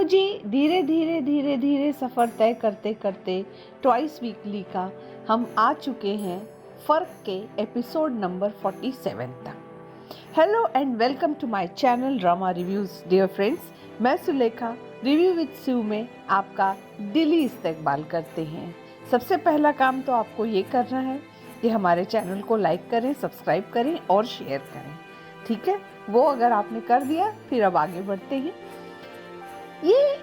जी, धीरे धीरे सफ़र तय करते करते ट्वाइस वीकली का हम आ चुके हैं फ़र्क के एपिसोड नंबर 47 तक। Hello and welcome to my channel drama reviews dear friends. मैं सुलेखा रिव्यू विद सू में आपका दिली इस्तकबाल करते हैं। सबसे पहला काम तो आपको ये करना है कि हमारे चैनल को लाइक करें, सब्सक्राइब करें और शेयर करें। ठीक है, वो अगर आपने कर दिया फिर अब आगे बढ़ते हैं। ये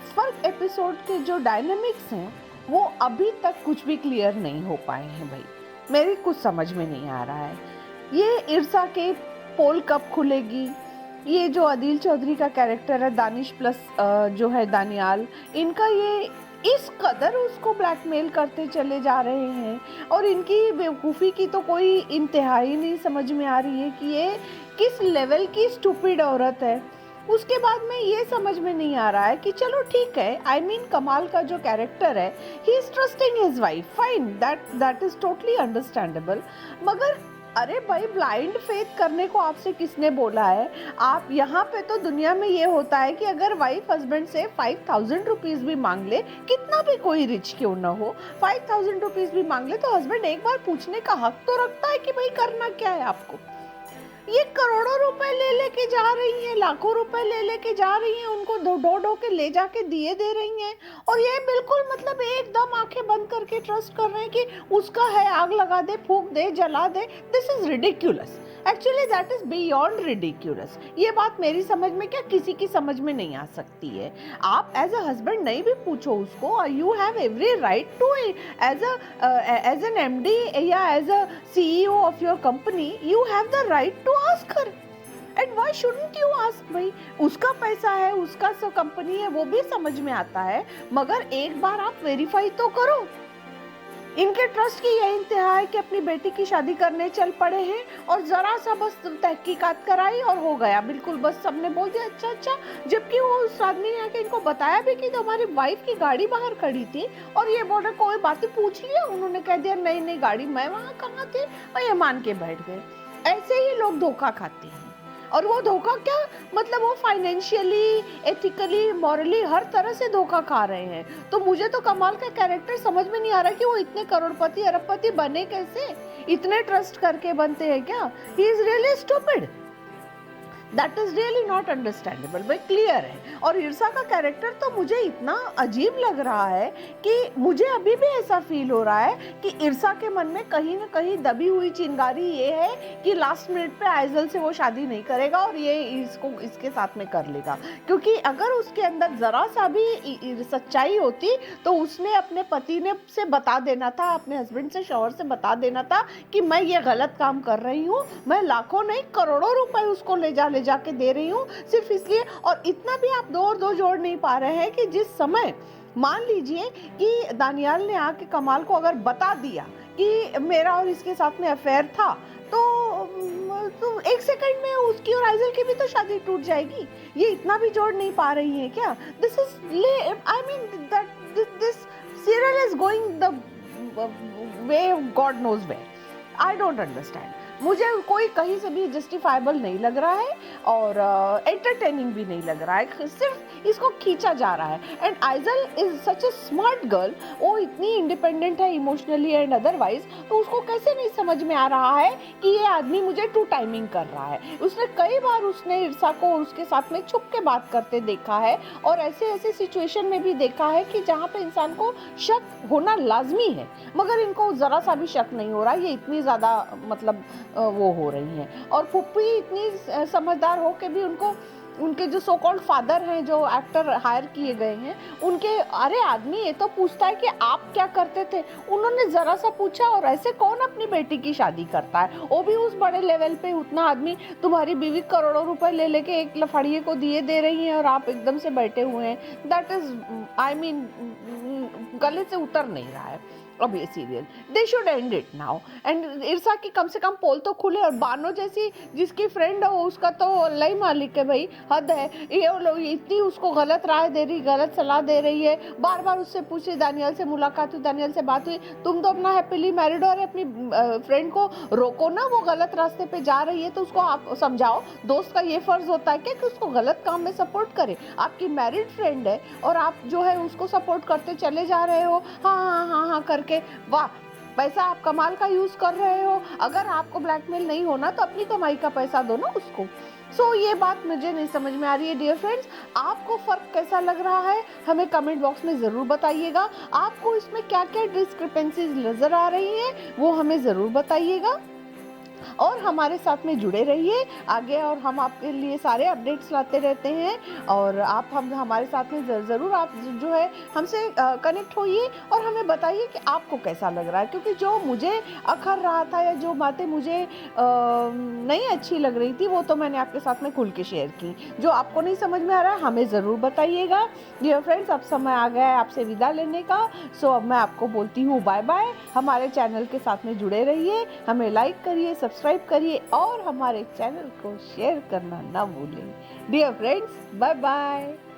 फर्क एपिसोड के जो डायनामिक्स हैं वो अभी तक कुछ भी क्लियर नहीं हो पाए हैं भाई। मेरी कुछ समझ में नहीं आ रहा है। ये इरसा के पोल कब खुलेगी, ये जो आदिल चौधरी का कैरेक्टर है दानिश प्लस जो है दानियाल, इनका ये इस कदर उसको ब्लैकमेल करते चले जा रहे हैं और इनकी बेवकूफ़ी की तो कोई इंतहाई नहीं समझ में आ रही है कि ये किस लेवल की स्टूपिड औरत है। उसके बाद में ये समझ में नहीं आ रहा है कि चलो ठीक है, आई मीन कमाल का जो कैरेक्टर है he is trusting his wife, fine, that is totally understandable. मगर अरे भाई, ब्लाइंड फेथ करने को आपसे किसने बोला है? आप यहाँ पे तो दुनिया में ये होता है कि अगर वाइफ हस्बैंड से 5000 रुपीज भी मांग ले, कितना भी कोई रिच क्यों ना हो, 5000 रुपीज भी मांग ले तो हस्बैंड एक बार पूछने का हक तो रखता है कि भाई करना क्या है आपको। ये करोड़ों रुपए ले लेके जा रही हैं, लाखों रुपए ले लेके जा रही हैं, उनको ढो के ले जाके दिए दे रही हैं और ये बिल्कुल मतलब एकदम आंखें बंद करके ट्रस्ट कर रहे हैं कि उसका है, आग लगा दे, फूंक दे, जला दे। This is ridiculous, actually that is beyond ridiculous. ये बात मेरी समझ में क्या किसी की समझ में नहीं आ सकती है। आप एज अ हस्बैंड नहीं भी पूछो उसको, you have every right to as an MD या as a CEO of your company, you have the right to ask her and why shouldn't you ask? भाई उसका पैसा है, उसका कंपनी है, वो भी समझ में आता है, मगर एक बार आप वेरीफाई तो करो। इनके ट्रस्ट की यह इंतहा है कि अपनी बेटी की शादी करने चल पड़े हैं और जरा सा बस तहकीकात कराई और हो गया, बिल्कुल बस सबने बोल दिया अच्छा अच्छा। जबकि वो उस आदमी ने आके इनको बताया भी कि तुम्हारी वाइफ की गाड़ी बाहर खड़ी थी और ये बोल रहे कोई बातें पूछ लिया, उन्होंने कह दिया नहीं नहीं गाड़ी मैं वहां कहाँ थे और ये मान के बैठ गए। ऐसे ही लोग धोखा खाते हैं और वो धोखा क्या मतलब वो फाइनेंशियली, एथिकली, मॉरली हर तरह से धोखा खा रहे हैं। तो मुझे तो कमाल का कैरेक्टर समझ में नहीं आ रहा कि वो इतने करोड़पति अरबपति बने कैसे, इतने ट्रस्ट करके बनते हैं क्या? He is really stupid, that is really not understandable. भाई क्लियर है। और इरसा का कैरेक्टर तो मुझे इतना अजीब लग रहा है कि मुझे अभी भी ऐसा फील हो रहा है कि इरसा के मन में कहीं ना कहीं दबी हुई चिंगारी ये है कि लास्ट मिनट पे आइजल से वो शादी नहीं करेगा और ये इसको इसके साथ में कर लेगा। क्योंकि अगर उसके अंदर जरा सा भी सच्चाई होती तो उसने अपने पति ने से बता देना था, अपने हस्बैंड से, शौहर से बता देना था कि मैं ये गलत काम कर रही हूँ, मैं लाखों नहीं करोड़ों रुपए उसको ले जाके दे रही हूँ सिर्फ इसलिए। और इतना भी आप दो और दो जोड़ नहीं पा रहे हैं कि जिस समय मान लीजिए कि दानियाल ने आके कमाल को अगर बता दिया कि मेरा और इसके साथ में अफेयर था तो एक सेकंड में उसकी और आइजल की भी तो शादी टूट जाएगी। ये इतना भी जोड़ नहीं पा रही है क्या? This is I mean that this serial is going the way God knows way. I don't understand. मुझे कोई कहीं से भी जस्टिफाइबल नहीं लग रहा है और एंटरटेनिंग भी नहीं लग रहा है, सिर्फ इसको खींचा जा रहा है। And Aizawl is such a smart girl, वो इतनी इंडिपेंडेंट है इमोशनली एंड अदरवाइज, तो उसको कैसे नहीं समझ में आ रहा है कि ये आदमी मुझे टू टाइमिंग कर रहा है। उसने कई बार उसने इरसा को उसके साथ में छुप के बात करते देखा है और ऐसे ऐसे सिचुएशन में भी देखा है कि जहाँ पे इंसान को शक होना लाजमी है, मगर इनको जरा सा भी शक नहीं हो रहा। ये इतनी ज्यादा मतलब वो हो रही हैं और पुप्पी इतनी समझदार हो के भी उनको उनके जो सो कॉल्ड फादर हैं, जो एक्टर हायर किए गए हैं, उनके अरे आदमी ये तो पूछता है कि आप क्या करते थे, उन्होंने जरा सा पूछा। और ऐसे कौन अपनी बेटी की शादी करता है, वो भी उस बड़े लेवल पे। उतना आदमी, तुम्हारी बीवी करोड़ों रुपए ले लेके एक लफड़िए को दिए दे रही हैं और आप एकदम से बैठे हुए हैं। दैट इज आई मीन गले से उतर नहीं रहा है। अब ये serial they should and it now. And ईर्षा की कम से कम पोल तो खुले, और बानो जैसी जिसकी फ्रेंड हो उसका तो अल्लाह ही मालिक है भाई, हद है। ये लोग इतनी उसको गलत राय दे रही, गलत सलाह दे रही है, बार बार उससे पूछे दानियल से मुलाकात हुई, दानियल से बात हुई, तुम तो अपना हैप्पीली मैरिड हो, और अपनी फ्रेंड को रोको ना, वो गलत रास्ते पे जा रही है तो उसको आप समझाओ। दोस्त का ये फर्ज होता है कि उसको गलत काम में सपोर्ट करे। आपकी मैरिड फ्रेंड है और आप जो है उसको सपोर्ट करते चले जा रहे हो, हाँ हाँ हाँ हाँ करके। वाह, पैसा आप कमाल का यूज कर रहे हो। अगर आपको ब्लैकमेल नहीं होना तो अपनी कमाई का पैसा दो ना उसको। ये बात मुझे नहीं समझ में आ रही है डियर फ्रेंड्स। आपको फर्क कैसा लग रहा है हमें कमेंट बॉक्स में ज़रूर बताइएगा। आपको इसमें क्या क्या डिस्क्रिपेंसीज नज़र आ रही हैं वो हमें ज़रूर बताइएगा, और हमारे साथ में जुड़े रहिए आगे, और हम आपके लिए सारे अपडेट्स लाते रहते हैं। और आप हम हमारे साथ में ज़रूर आप जो है हमसे कनेक्ट होइए और हमें बताइए कि आपको कैसा लग रहा है, क्योंकि जो मुझे अखर रहा था या जो बातें मुझे नहीं अच्छी लग रही थी वो तो मैंने आपके साथ में खुल के शेयर की। जो आपको नहीं समझ में आ रहा है हमें ज़रूर बताइएगा। डियर फ्रेंड्स, अब समय आ गया है आपसे विदा लेने का। अब मैं आपको बोलती हूँ बाय बाय। हमारे चैनल के साथ में जुड़े रहिए, हमें लाइक करिए, सब्सक्राइब करिए और हमारे चैनल को शेयर करना ना भूलें। Dear friends, bye bye.